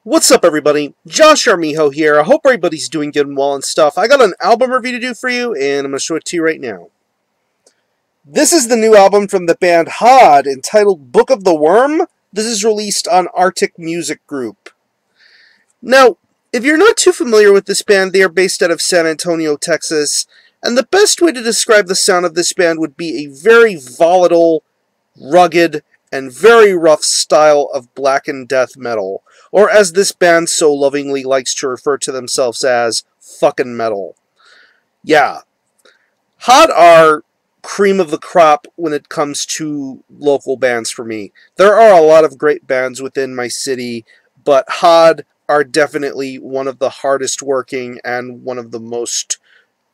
What's up, everybody? Josh Armijo here. I hope everybody's doing good and well and stuff. I got an album review to do for you, and I'm going to show it to you right now. This is the new album from the band Hod, entitled Book of the Worm. This is released on Artic Music Group. Now, if you're not too familiar with this band, they are based out of San Antonio, Texas, and the best way to describe the sound of this band would be a very volatile, rugged, and very rough style of blackened death metal, or as this band so lovingly likes to refer to themselves as, fucking metal. Yeah. Hod are cream of the crop when it comes to local bands for me. There are a lot of great bands within my city, but Hod are definitely one of the hardest working and one of the most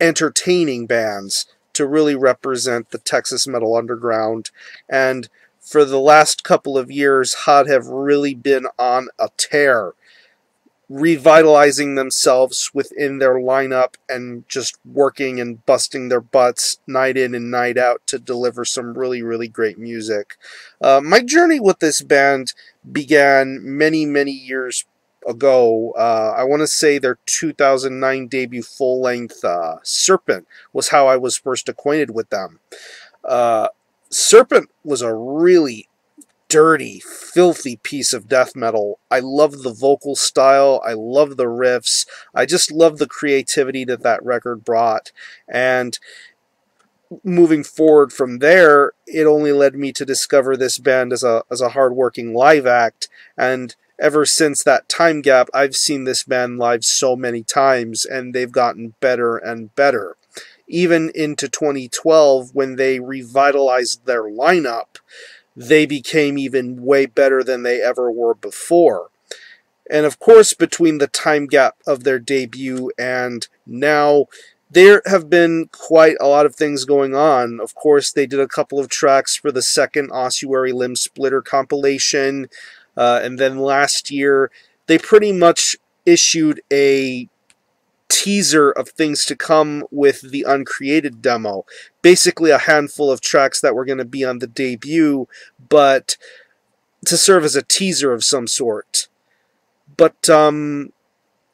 entertaining bands to really represent the Texas metal underground. And for the last couple of years, Hod have really been on a tear, revitalizing themselves within their lineup and just working and busting their butts night in and night out to deliver some really, really great music. My journey with this band began many, many years ago. I want to say their 2009 debut full-length Serpent was how I was first acquainted with them. Serpent was a really dirty, filthy piece of death metal. I love the vocal style, I love the riffs, I just love the creativity that that record brought, and moving forward from there, it only led me to discover this band as a hard-working live act, and ever since that time gap, I've seen this band live so many times, and they've gotten better and better. Even into 2012, when they revitalized their lineup, they became even way better than they ever were before. And of course, between the time gap of their debut and now, there have been quite a lot of things going on. Of course, they did a couple of tracks for the second Ossuary Limb Splitter compilation, and then last year, they pretty much issued a teaser of things to come with the Uncreated demo. Basically a handful of tracks that were going to be on the debut, but to serve as a teaser of some sort. But,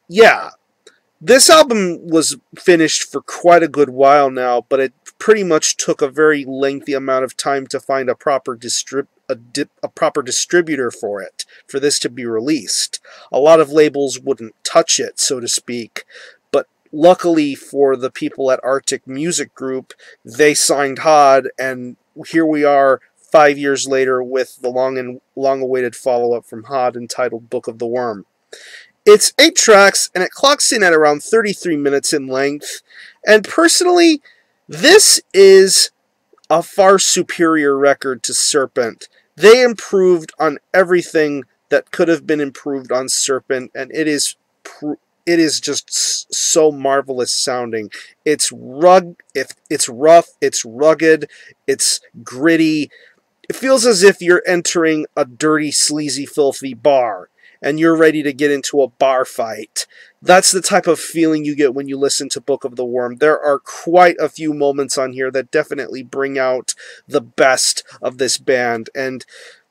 yeah. This album was finished for quite a good while now, but it pretty much took a very lengthy amount of time to find a proper distributor for it, for this to be released. A lot of labels wouldn't touch it, so to speak. Luckily for the people at Artic Music Group, they signed Hod, and here we are 5 years later with the long-awaited follow-up from Hod entitled Book of the Worm. It's 8 tracks, and it clocks in at around 33 minutes in length, and personally, this is a far superior record to Serpent. They improved on everything that could have been improved on Serpent, and it is just so marvelous sounding. It's rough, it's rugged, it's gritty. It feels as if you're entering a dirty, sleazy, filthy bar, and you're ready to get into a bar fight. That's the type of feeling you get when you listen to Book of the Worm. There are quite a few moments on here that definitely bring out the best of this band, and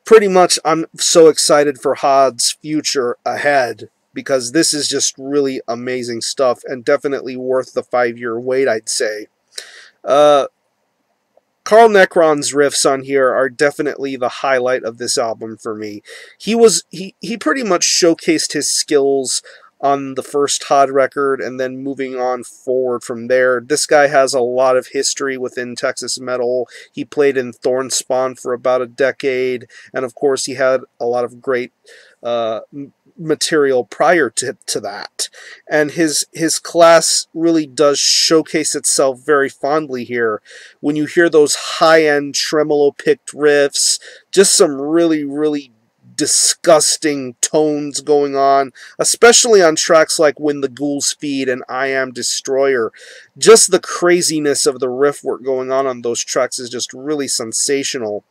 pretty much I'm so excited for Hod's future ahead, because this is just really amazing stuff, and definitely worth the 5-year wait, I'd say. Carl Necron's riffs on here are definitely the highlight of this album for me. He pretty much showcased his skills on the first Hod record, and then moving on forward from there. This guy has a lot of history within Texas metal. He played in Thornspawn for about a decade, and of course he had a lot of great material prior to that. And his class really does showcase itself very fondly here. When you hear those high-end tremolo-picked riffs, just some really, really disgusting tones going on, especially on tracks like When the Ghouls Feed and I Am Destroyer. Just the craziness of the riff work going on those tracks is just really sensational.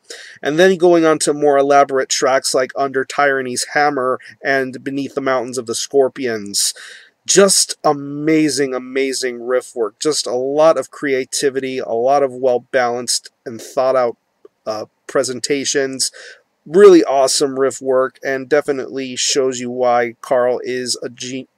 And then going on to more elaborate tracks like Under Tyranny's Hammer and Beneath the Mountains of the Scorpions. Just amazing, amazing riff work. Just a lot of creativity, a lot of well-balanced and thought-out presentations. really awesome riff work, and definitely shows you why Carl is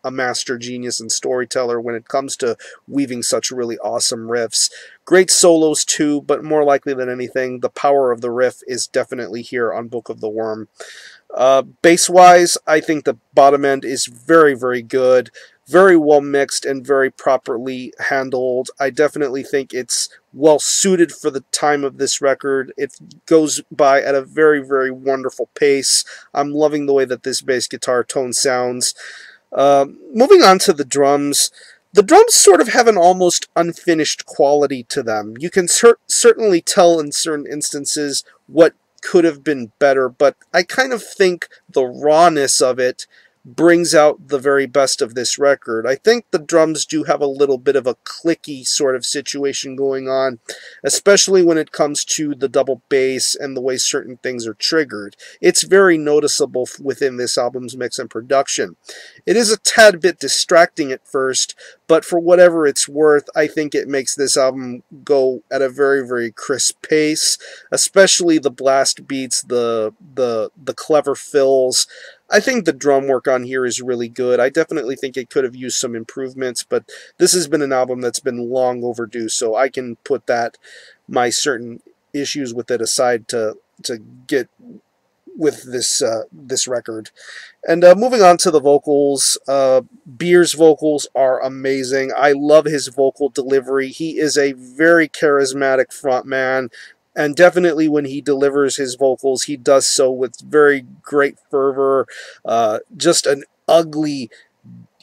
a master genius and storyteller when it comes to weaving such really awesome riffs. Great solos too, but more likely than anything, the power of the riff is definitely here on Book of the Worm. Bass-wise, I think the bottom end is very, very good, very well mixed and very properly handled. I definitely think it's well suited for the time of this record. It goes by at a very, very wonderful pace. I'm loving the way that this bass guitar tone sounds. Moving on to the drums. The drums sort of have an almost unfinished quality to them. You can certainly tell in certain instances what could have been better, but I kind of think the rawness of it brings out the very best of this record. I think the drums do have a little bit of a clicky sort of situation going on, especially when it comes to the double bass and the way certain things are triggered. It's very noticeable within this album's mix and production. It is a tad bit distracting at first, but for whatever it's worth, I think it makes this album go at a very, very crisp pace, especially the blast beats, the clever fills. I think the drum work on here is really good. I definitely think it could have used some improvements, but this has been an album that's been long overdue, so I can put my certain issues with it aside to get with this record. And moving on to the vocals, Beer's vocals are amazing. I love his vocal delivery. He is a very charismatic frontman. And definitely when he delivers his vocals, he does so with very great fervor. Just an ugly,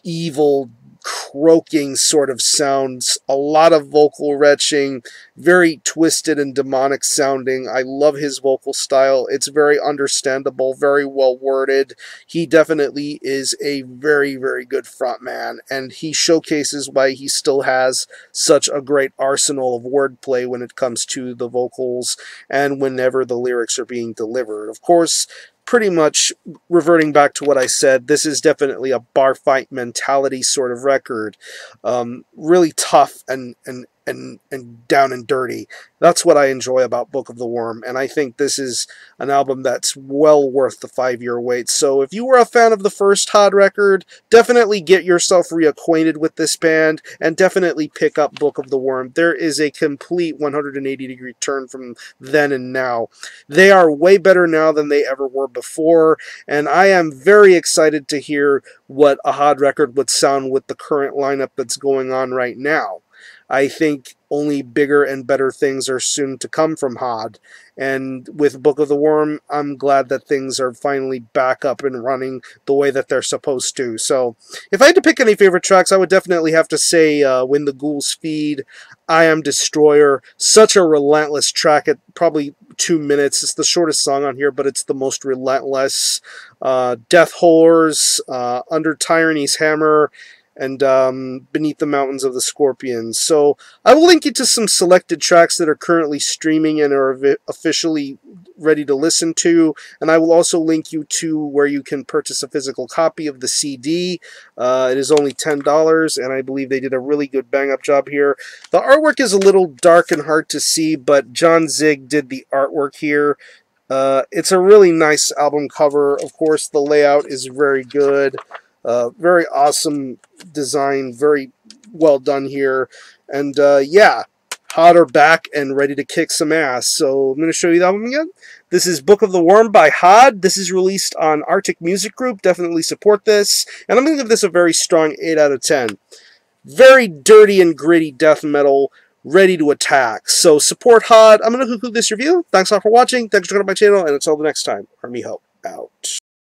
evil, croaking sort of sounds. A lot of vocal retching, very twisted and demonic sounding. I love his vocal style. It's very understandable, very well worded. He definitely is a very, very good frontman, and he showcases why he still has such a great arsenal of wordplay when it comes to the vocals and whenever the lyrics are being delivered. Of course, pretty much reverting back to what I said, this is definitely a bar fight mentality sort of record. Really tough and down and dirty. That's what I enjoy about Book of the Worm, and I think this is an album that's well worth the 5-year wait. So if you were a fan of the first Hod record, definitely get yourself reacquainted with this band, and definitely pick up Book of the Worm. There is a complete 180-degree turn from then and now. They are way better now than they ever were before, and I am very excited to hear what a Hod record would sound with the current lineup that's going on right now. I think only bigger and better things are soon to come from Hod. And with Book of the Worm, I'm glad that things are finally back up and running the way that they're supposed to. So, if I had to pick any favorite tracks, I would definitely have to say When the Ghouls Feed, I Am Destroyer. Such a relentless track at probably 2 minutes. It's the shortest song on here, but it's the most relentless. Death Whores, Under Tyranny's Hammer, and Beneath the Mountains of the Scorpions. So I will link you to some selected tracks that are currently streaming and are officially ready to listen to, and I will also link you to where you can purchase a physical copy of the CD. It is only $10, and I believe they did a really good bang-up job here. The artwork is a little dark and hard to see, but John Zig did the artwork here. It's a really nice album cover. Of course, the layout is very good. Very awesome design, very well done here. And yeah, Hod are back and ready to kick some ass. So I'm going to show you the album again. This is Book of the Worm by Hod. This is released on Artic Music Group. Definitely support this. And I'm going to give this a very strong 8 out of 10. Very dirty and gritty death metal, ready to attack. So support Hod. I'm going to conclude this review. Thanks all for watching. Thanks for checking out my channel. And until the next time, Army Hope out.